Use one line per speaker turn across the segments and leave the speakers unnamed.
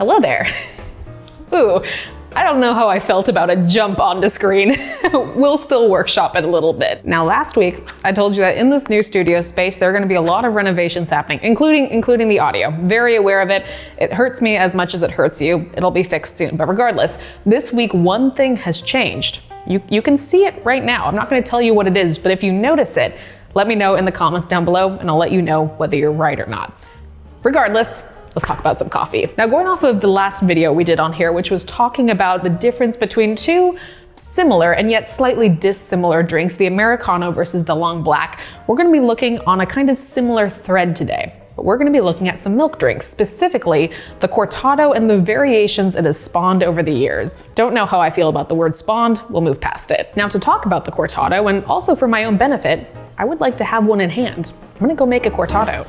Hello there. Ooh, I don't know how I felt about a jump onto screen. We'll still workshop it a little bit. Now, last week, I told you that in this new studio space, there are gonna be a lot of renovations happening, including the audio. Very aware of it. It hurts me as much as it hurts you. It'll be fixed soon. But regardless, this week, one thing has changed. You can see it right now. I'm not gonna tell you what it is, but if you notice it, let me know in the comments down below and I'll let you know whether you're right or not. Regardless, let's talk about some coffee. Now, going off of the last video we did on here, which was talking about the difference between two similar and yet slightly dissimilar drinks, the Americano versus the long black, we're gonna be looking on a kind of similar thread today. But we're gonna be looking at some milk drinks, specifically the Cortado and the variations it has spawned over the years. Don't know how I feel about the word spawned, we'll move past it. Now, to talk about the Cortado, and also for my own benefit, I would like to have one in hand. I'm gonna go make a Cortado.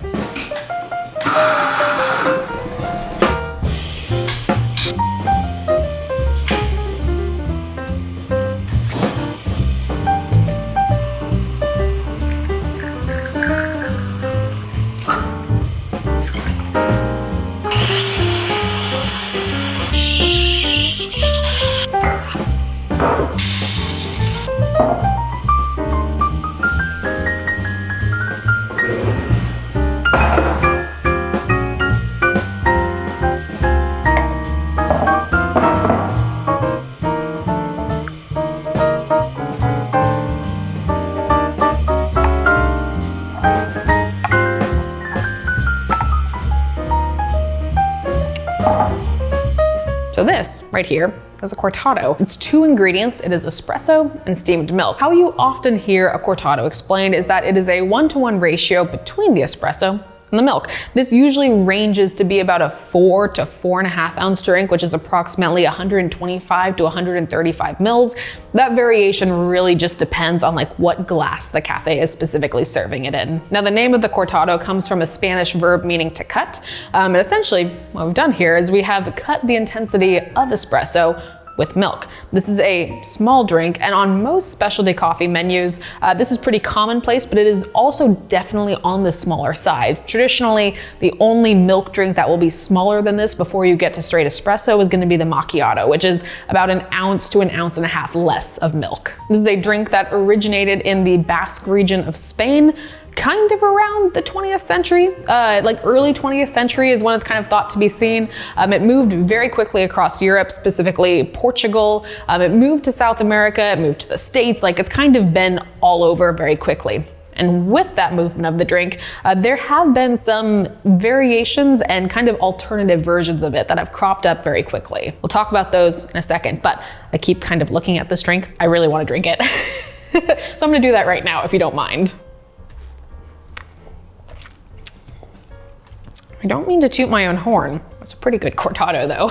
So this right here is a Cortado. It's 2 ingredients. It is espresso and steamed milk. How you often hear a Cortado explained is that it is a 1-to-1 ratio between the espresso and the milk. This usually ranges to be about a 4 to 4.5 ounce drink, which is approximately 125 to 135 mils. That variation really just depends on what glass the cafe is specifically serving it in. Now, the name of the Cortado comes from a Spanish verb meaning to cut. And essentially what we've done here is we have cut the intensity of espresso with milk. This is a small drink, and on most specialty coffee menus, this is pretty commonplace, but it is also definitely on the smaller side. Traditionally, the only milk drink that will be smaller than this before you get to straight espresso is gonna be the macchiato, which is about 1 ounce to 1.5 ounces less of milk. This is a drink that originated in the Basque region of Spain, kind of around the 20th century, early 20th century is when it's kind of thought to be seen. It moved very quickly across Europe, specifically Portugal. It moved to South America, it moved to the States, it's kind of been all over very quickly. And with that movement of the drink, there have been some variations and kind of alternative versions of it that have cropped up very quickly. We'll talk about those in a second, but I keep kind of looking at this drink. I really want to drink it. So I'm gonna do that right now, if you don't mind. I don't mean to toot my own horn. It's a pretty good Cortado though.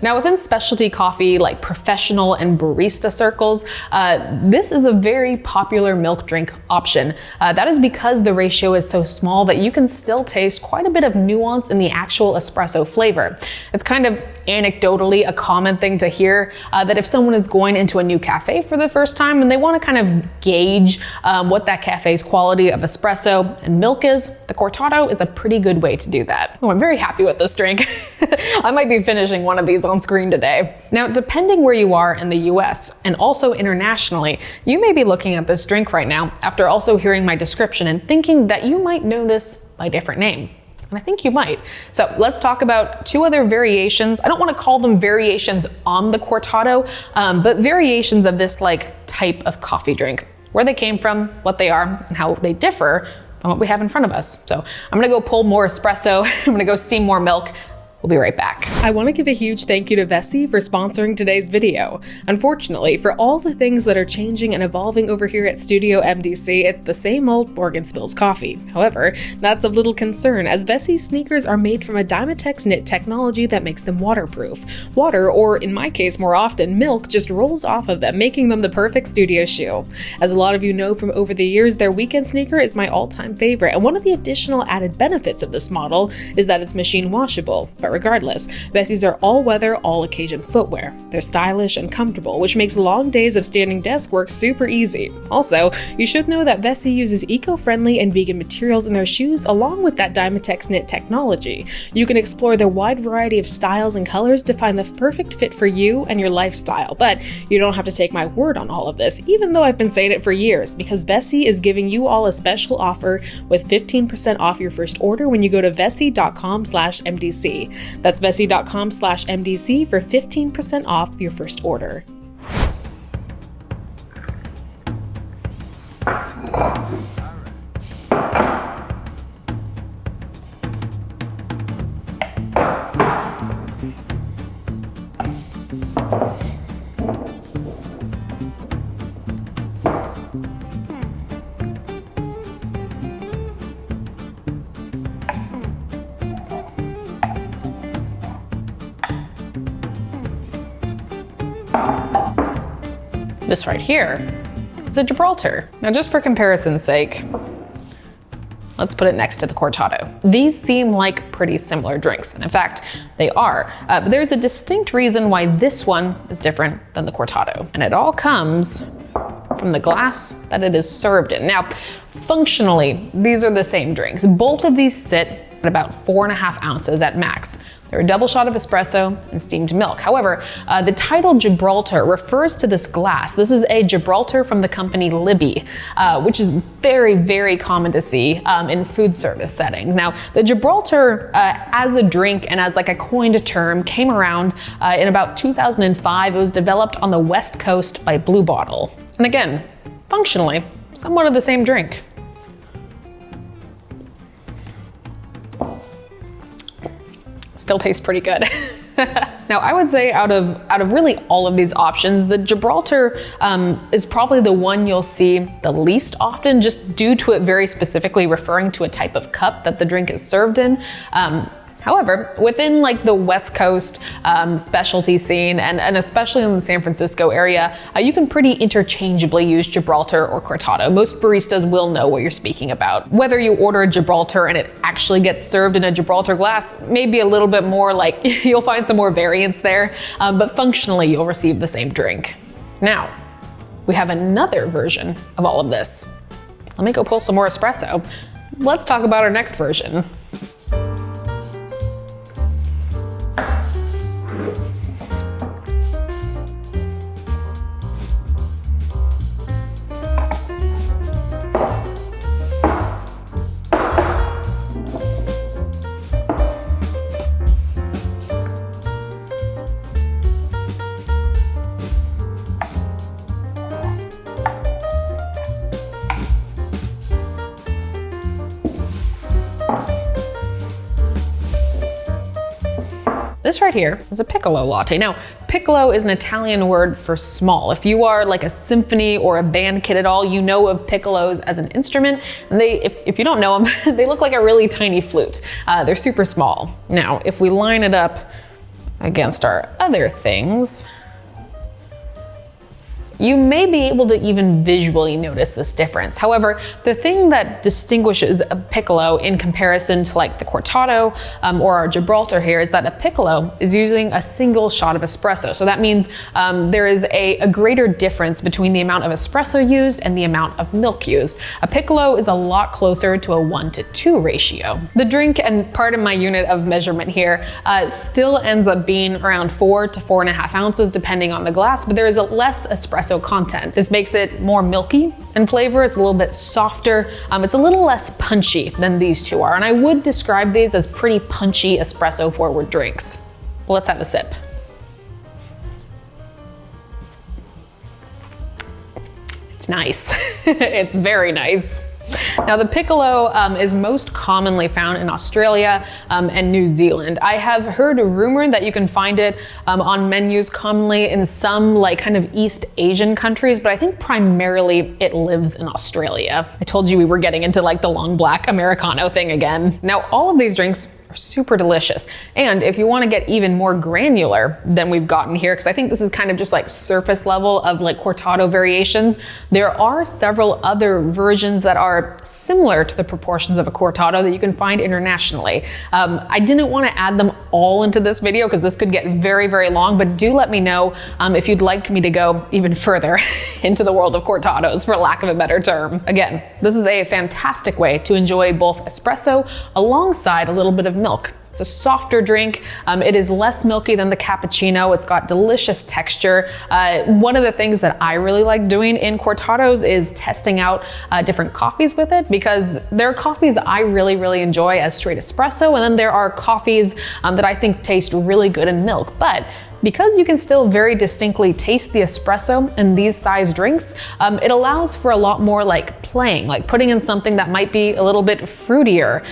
Now, within specialty coffee, like professional and barista circles, this is a very popular milk drink option. That is because the ratio is so small that you can still taste quite a bit of nuance in the actual espresso flavor. It's kind of anecdotally a common thing to hear that if someone is going into a new cafe for the first time and they want to kind of gauge what that cafe's quality of espresso and milk is, the Cortado is a pretty good way to do that. Oh, I'm very happy with this drink. I might be finishing one of these on screen today. Now, depending where you are in the US and also internationally, you may be looking at this drink right now after also hearing my description and thinking that you might know this by a different name. And I think you might. So let's talk about 2 other variations. I don't want to call them variations on the Cortado, but variations of this type of coffee drink, where they came from, what they are, and how they differ on what we have in front of us. So I'm gonna go pull more espresso. I'm gonna go steam more milk. We'll be right back. I want to give a huge thank you to Vessi for sponsoring today's video. Unfortunately, for all the things that are changing and evolving over here at Studio MDC, it's the same old Morgan Spills coffee. However, that's of little concern, as Vessi's sneakers are made from a Dymatex knit technology that makes them waterproof. Water, or in my case more often, milk, just rolls off of them, making them the perfect studio shoe. As a lot of you know from over the years, their weekend sneaker is my all-time favorite, and one of the additional added benefits of this model is that it's machine washable. But But regardless, Vessies are all-weather, all-occasion footwear. They're stylish and comfortable, which makes long days of standing desk work super easy. Also, you should know that Vessi uses eco-friendly and vegan materials in their shoes along with that Dymatex knit technology. You can explore their wide variety of styles and colors to find the perfect fit for you and your lifestyle, but you don't have to take my word on all of this, even though I've been saying it for years, because Vessi is giving you all a special offer with 15% off your first order when you go to vessi.com/MDC. That's vessi.com/MDC for 15% off your first order. This right here is a Gibraltar. Now, just for comparison's sake, let's put it next to the Cortado. These seem like pretty similar drinks, and in fact, they are. But there's a distinct reason why this one is different than the Cortado, and it all comes from the glass that it is served in. Now, functionally, these are the same drinks. Both of these sit at about 4.5 ounces at max. They're a double shot of espresso and steamed milk. However, the title Gibraltar refers to this glass. This is a Gibraltar from the company Libby, which is very, very common to see in food service settings. Now, the Gibraltar as a drink and as like a coined term came around in about 2005. It was developed on the West Coast by Blue Bottle. And again, functionally, somewhat of the same drink. Still tastes pretty good. Now, I would say out of really all of these options, the Gibraltar is probably the one you'll see the least often, just due to it very specifically referring to a type of cup that the drink is served in. However, within like the West Coast specialty scene, and especially in the San Francisco area, you can pretty interchangeably use Gibraltar or Cortado. Most baristas will know what you're speaking about. Whether you order a Gibraltar and it actually gets served in a Gibraltar glass, maybe a little bit more like you'll find some more variance there, but functionally you'll receive the same drink. Now, we have another version of all of this. Let me go pull some more espresso. Let's talk about our next version. This right here is a Piccolo latte. Now, Piccolo is an Italian word for small. If you are like a symphony or a band kid at all, you know of piccolos as an instrument. And if you don't know them, they look like a really tiny flute. They're super small. Now, if we line it up against our other things, you may be able to even visually notice this difference. However, the thing that distinguishes a Piccolo in comparison to like the Cortado or our Gibraltar here is that a Piccolo is using a single shot of espresso. So that means there is a greater difference between the amount of espresso used and the amount of milk used. A Piccolo is a lot closer to a 1-to-2 ratio. The drink, and part of my unit of measurement here, still ends up being around 4 to 4.5 ounces depending on the glass, but there is a less espresso content. This makes it more milky in flavor. It's a little bit softer. It's a little less punchy than these two are. And I would describe these as pretty punchy espresso forward drinks. Well, let's have a sip. It's nice. It's very nice. Now, the Piccolo is most commonly found in Australia and New Zealand. I have heard a rumor that you can find it on menus commonly in some like kind of East Asian countries, but I think primarily it lives in Australia. I told you we were getting into like the long black Americano thing again. Now, all of these drinks are super delicious. And if you want to get even more granular than we've gotten here, because I think this is kind of just like surface level of like Cortado variations, there are several other versions that are similar to the proportions of a Cortado that you can find internationally. I didn't want to add them all into this video because this could get very, very long, but do let me know if you'd like me to go even further into the world of Cortados, for lack of a better term. Again, this is a fantastic way to enjoy both espresso alongside a little bit of milk. It's a softer drink. It is less milky than the cappuccino. It's got delicious texture. One of the things that I really like doing in Cortados is testing out different coffees with it, because there are coffees I really, really enjoy as straight espresso, and then there are coffees that I think taste really good in milk. But because you can still very distinctly taste the espresso in these size drinks, it allows for a lot more like playing, like putting in something that might be a little bit fruitier.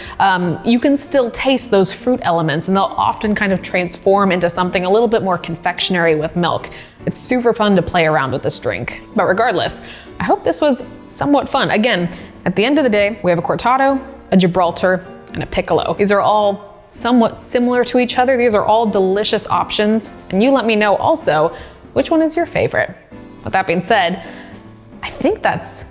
You can still taste those fruit elements, and they'll often kind of transform into something a little bit more confectionery with milk. It's super fun to play around with this drink. But regardless, I hope this was somewhat fun. Again, at the end of the day, we have a Cortado, a Gibraltar, and a Piccolo. These are all somewhat similar to each other. These are all delicious options, and you let me know also which one is your favorite. With that being said, I think that's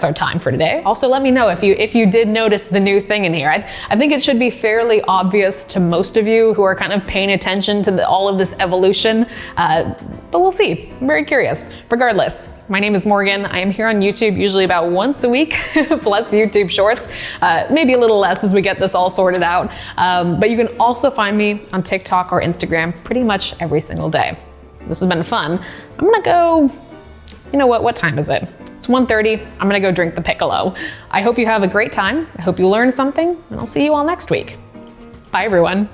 our time for today. Also, let me know if you did notice the new thing in here. I think it should be fairly obvious to most of you who are kind of paying attention to all of this evolution, but we'll see. I'm very curious. Regardless, my name is Morgan. I am here on YouTube usually about once a week, plus YouTube Shorts, maybe a little less as we get this all sorted out. But you can also find me on TikTok or Instagram pretty much every single day. This has been fun. I'm gonna go, you know what time is it? It's 1:30, I'm gonna go drink the Piccolo. I hope you have a great time. I hope you learned something, and I'll see you all next week. Bye everyone.